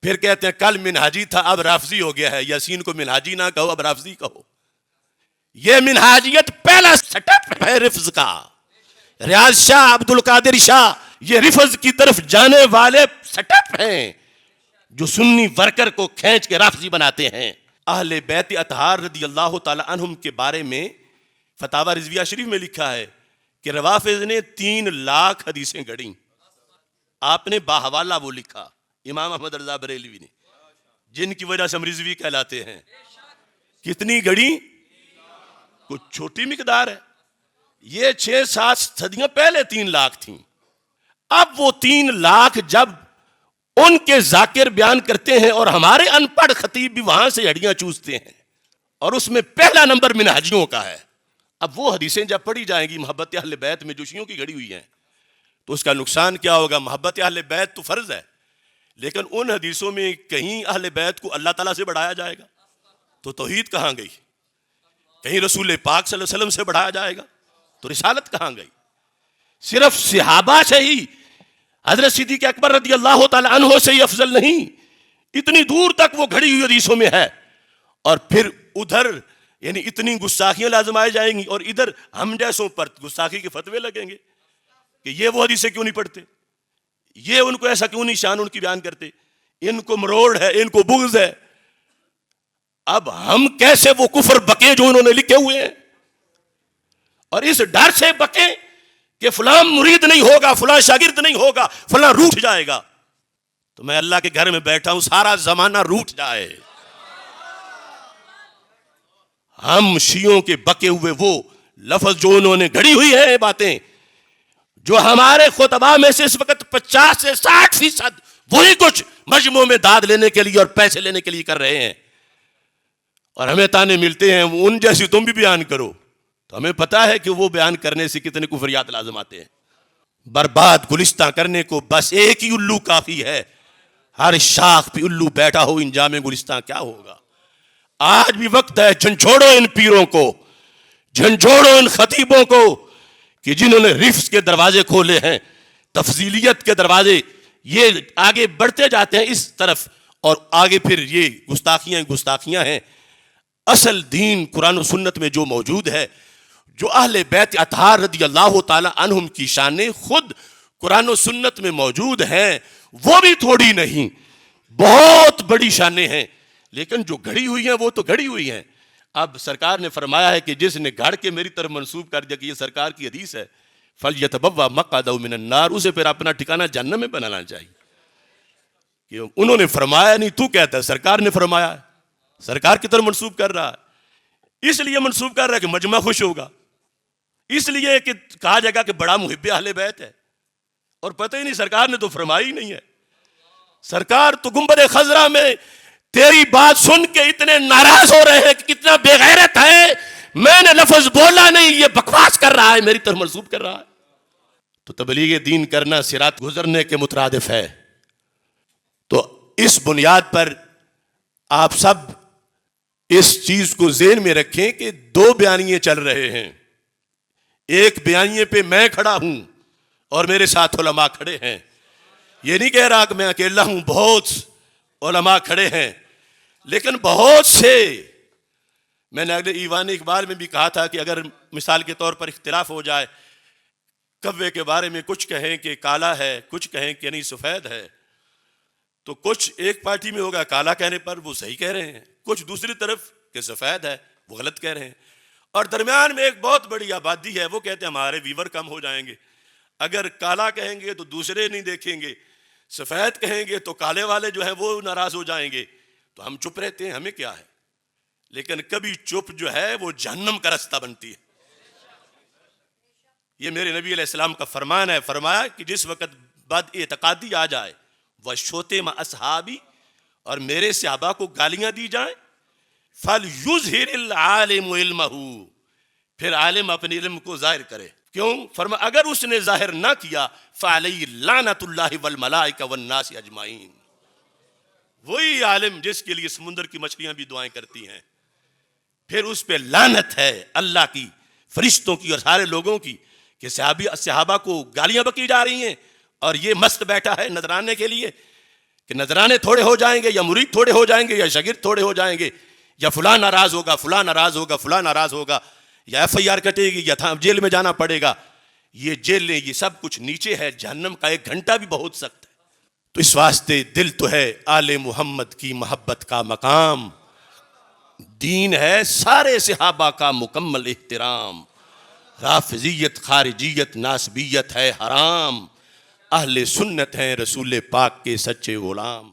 پھر کہتے ہیں کل منہاجی تھا اب رافضی ہو گیا ہے، یاسین کو منہاجی نہ کہو اب رافضی کہو۔ یہ منہاجیت پہلا سٹپ ہے رفض کا۔ ریاض شاہ، عبد القادر شاہ یہ رفض کی طرف جانے والے سٹپ ہیں جو سنی ورکر کو کھینچ کے رافضی بناتے ہیں۔ اہل بیت اطہار رضی اللہ تعالی عنہم کے بارے میں فتاوی رضویہ شریف میں لکھا ہے کہ روافض نے 3 لاکھ حدیثیں گھڑیں۔ آپ نے باحوالہ وہ لکھا امام احمد رضا بریلوی نے، جن کی وجہ سے ہم رضوی کہلاتے ہیں۔ کتنی گھڑیں؟ کچھ چھوٹی مقدار ہے۔ یہ 6-7 صدیاں پہلے 3 لاکھ تھیں۔ اب وہ 3 لاکھ جب ان کے ذاکر بیان کرتے ہیں اور ہمارے ان پڑھ خطیب بھی وہاں سے ہڈیاں چوستے ہیں، اور اس میں پہلا نمبر منہجیوں کا ہے۔ اب وہ حدیثیں جب پڑھی جائیں گی محبت اہل بیت میں جو شیعوں کی گھڑی ہوئی ہیں، تو اس کا نقصان کیا ہوگا؟ محبت اہل بیت تو فرض ہے، لیکن ان حدیثوں میں کہیں اہل بیت کو اللہ تعالیٰ سے بڑھایا جائے گا تو توحید کہاں گئی؟ کہیں رسول پاک صلی اللہ علیہ وسلم سے بڑھایا جائے گا تو رسالت کہاں گئی؟ صرف صحابہ سے ہی حضرت صدیق اکبر رضی اللہ تعالی عنہ سے ہی افضل نہیں، اتنی دور تک وہ گھڑی ہوئی حدیثوں میں ہے۔ اور پھر ادھر یعنی اتنی گستاخیاں لازم جائیں گی، اور ادھر ہم جیسوں پر گستاخی کے فتوے لگیں گے کہ یہ وہ حدیثیں کیوں نہیں پڑھتے، یہ ان کو ایسا کیوں نہیں شان ان کی بیان کرتے، ان کو مروڑ ہے، ان کو بغض ہے۔ اب ہم کیسے وہ کفر بکیں جو انہوں نے لکھے ہوئے ہیں، اور اس ڈر سے بکیں کہ فلاں مرید نہیں ہوگا، فلاں شاگرد نہیں ہوگا، فلاں روٹھ جائے گا۔ تو میں اللہ کے گھر میں بیٹھا ہوں، سارا زمانہ روٹھ جائے، ہم شیعوں کے بکے ہوئے وہ لفظ جو انہوں نے گھڑی ہوئی ہیں باتیں، جو ہمارے خطباء میں سے اس وقت 50 سے 60% وہی کچھ مجموعوں میں داد لینے کے لیے اور پیسے لینے کے لیے کر رہے ہیں، اور ہمیں تانے ملتے ہیں ان جیسی تم بھی بیان کرو، تو ہمیں پتا ہے کہ وہ بیان کرنے سے کتنے کفریات لازم آتے ہیں۔ برباد گلستہ کرنے کو بس ایک ہی الو کافی ہے، ہر شاخ پہ الو بیٹھا ہو انجام گلستہ کیا ہوگا۔ آج بھی وقت ہے جھنجھوڑو ان پیروں کو، جھنجھوڑو ان خطیبوں کو کہ جنہوں نے رفض کے دروازے کھولے ہیں، تفضیلیت کے دروازے، یہ آگے بڑھتے جاتے ہیں اس طرف، اور آگے پھر یہ گستاخیاں ہیں۔ اصل دین قرآن و سنت میں جو موجود ہے، جو اہل بیت اطہار رضی اللہ تعالی عنہم کی شانیں خود قرآن و سنت میں موجود ہیں، وہ بھی تھوڑی نہیں، بہت بڑی شانیں ہیں، لیکن جو گھڑی ہوئی ہیں وہ تو گھڑی ہوئی ہیں۔ اب سرکار نے فرمایا ہے کہ جس نے گھڑ کے میری طرف منسوب کر دیا کہ یہ سرکار کی حدیث ہے، فَلْيَتَبَوَّأْ مَقْعَدَهُ مِنَ النَّارِ، اسے پھر اپنا ٹھکانہ جہنم میں بنانا چاہیے۔ کہ انہوں نے فرمایا نہیں، تو کہتا ہے سرکار نے فرمایا ہے، سرکار کی طرف منسوب کر رہا ہے، اس لیے منسوب کر رہا ہے کہ مجمع خوش ہوگا، اس لیے کہ کہا جائے گا کہ بڑا محب اہل بیت ہے، اور پتہ ہی نہیں سرکار نے تو فرمائی ہی نہیں ہے۔ سرکار تو گنبد خضرا میں تیری بات سن کے اتنے ناراض ہو رہے ہیں کہ کتنا بے غیرت ہے، میں نے لفظ بولا نہیں، یہ بکواس کر رہا ہے، میری طرف منسوب کر رہا ہے۔ تو تبلیغ دین کرنا صراط گزرنے کے مترادف ہے۔ تو اس بنیاد پر آپ سب اس چیز کو ذہن میں رکھیں کہ 2 بیانیے چل رہے ہیں، ایک بیانیے پہ میں کھڑا ہوں اور میرے ساتھ علماء کھڑے ہیں، یہ نہیں کہہ رہا کہ میں اکیلا ہوں، بہت علماء کھڑے ہیں، لیکن بہت سے، میں نے اگلے ایوان اقبال میں بھی کہا تھا کہ اگر مثال کے طور پر اختلاف ہو جائے، کوے کے بارے میں کچھ کہیں کہ کالا ہے، کچھ کہیں کہ نہیں سفید ہے، تو کچھ ایک پارٹی میں ہوگا کالا کہنے پر وہ صحیح کہہ رہے ہیں، کچھ دوسری طرف کہ سفید ہے وہ غلط کہہ رہے ہیں، اور درمیان میں ایک بہت بڑی آبادی ہے، وہ کہتے ہیں ہمارے ویور کم ہو جائیں گے، اگر کالا کہیں گے تو دوسرے نہیں دیکھیں گے، سفید کہیں گے تو کالے والے جو ہیں وہ ناراض ہو جائیں گے، تو ہم چپ رہتے ہیں، ہمیں کیا ہے۔ لیکن کبھی چپ جو ہے وہ جہنم کا رستہ بنتی ہے۔ یہ میرے نبی علیہ السلام کا فرمان ہے، فرمایا کہ جس وقت بد اعتقادی آ جائے، وَشُتِمَ أَصْحَابِي، اور میرے صحابہ کو گالیاں دی جائیں، فَلْيُظْهِرِ الْعَالِمُ عِلْمَهُ، پھر عالم اپنے علم کو ظاہر کرے۔ کیوں؟ فرمایا اگر اس نے ظاہر نہ کیا فَعَلَيْهِ لَعْنَةُ اللَّهِ وَالْمَلَائِكَةِ وَالنَّاسِ أَجْمَعِينَ، وہی عالم جس کے لیے سمندر کی مچھلیاں بھی دعائیں کرتی ہیں، پھر اس پہ لعنت ہے اللہ کی، فرشتوں کی اور سارے لوگوں کی، کہ صحابہ کو گالیاں بکی جا رہی ہیں اور یہ مست بیٹھا ہے نذرانے کے لیے۔ کہ نذرانے تھوڑے ہو جائیں گے یا مرید تھوڑے ہو جائیں گے یا شاگرد تھوڑے ہو جائیں گے یا فلاں ناراض ہوگا فلاں ناراض ہوگا فلاں ناراض ہوگا یا ایف آئی آر کٹے گی یا جیل میں جانا پڑے گا. یہ جیلیں یہ سب کچھ نیچے ہے, جہنم کا 1 گھنٹہ بھی بہت سخت ہے. تو اس واسطے دل تو ہے آل محمد کی محبت کا مقام, دین ہے سارے صحابہ کا مکمل احترام, رافضیت خارجیت ناسبیت ہے حرام, اہل سنت ہیں رسول پاک کے سچے غلام.